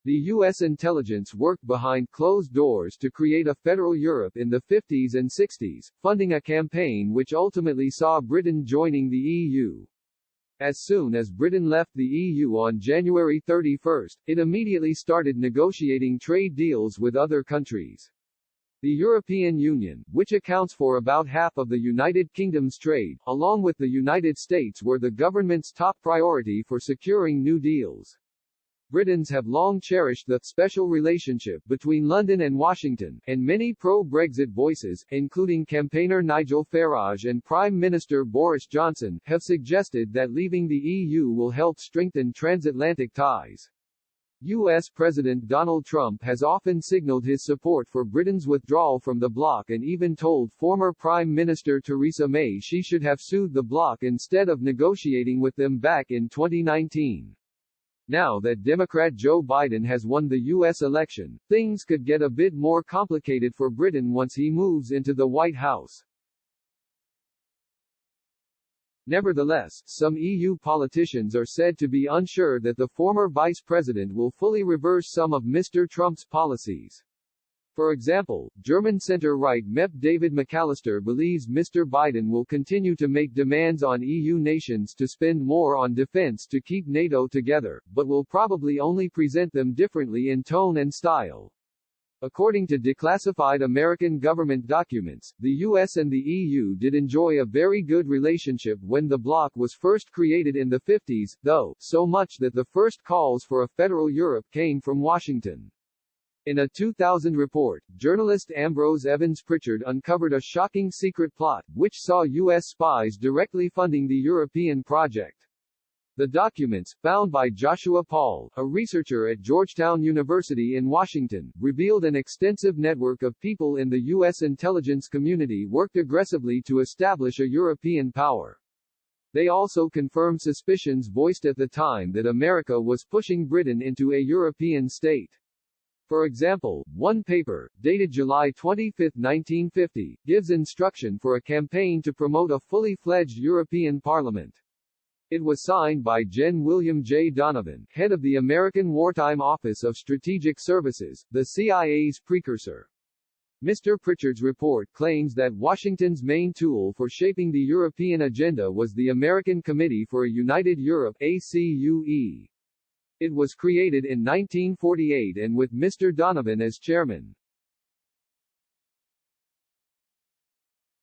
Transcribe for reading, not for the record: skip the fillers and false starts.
The U.S. intelligence worked behind closed doors to create a federal Europe in the 50s and 60s, funding a campaign which ultimately saw Britain joining the EU. As soon as Britain left the EU on January 31, it immediately started negotiating trade deals with other countries. The European Union, which accounts for about half of the United Kingdom's trade, along with the United States, were the government's top priority for securing new deals. Britons have long cherished the special relationship between London and Washington, and many pro-Brexit voices, including campaigner Nigel Farage and Prime Minister Boris Johnson, have suggested that leaving the EU will help strengthen transatlantic ties. U.S. President Donald Trump has often signaled his support for Britain's withdrawal from the bloc and even told former Prime Minister Theresa May she should have sued the bloc instead of negotiating with them back in 2019. Now that Democrat Joe Biden has won the U.S. election, things could get a bit more complicated for Britain once he moves into the White House. Nevertheless, some EU politicians are said to be unsure that the former vice president will fully reverse some of Mr. Trump's policies. For example, German centre-right MEP David McAllister believes Mr. Biden will continue to make demands on EU nations to spend more on defense to keep NATO together, but will probably only present them differently in tone and style. According to declassified American government documents, the US and the EU did enjoy a very good relationship when the bloc was first created in the 50s, though, so much that the first calls for a federal Europe came from Washington. In a 2000 report, journalist Ambrose Evans Pritchard uncovered a shocking secret plot, which saw U.S. spies directly funding the European project. The documents, found by Joshua Paul, a researcher at Georgetown University in Washington, revealed an extensive network of people in the U.S. intelligence community worked aggressively to establish a European power. They also confirmed suspicions voiced at the time that America was pushing Britain into a European state. For example, one paper, dated July 25, 1950, gives instruction for a campaign to promote a fully fledged European Parliament. It was signed by Gen. William J. Donovan, head of the American Wartime Office of Strategic Services, the CIA's precursor. Mr. Pritchard's report claims that Washington's main tool for shaping the European agenda was the American Committee for a United Europe (ACUE). It was created in 1948 and with Mr. Donovan as chairman.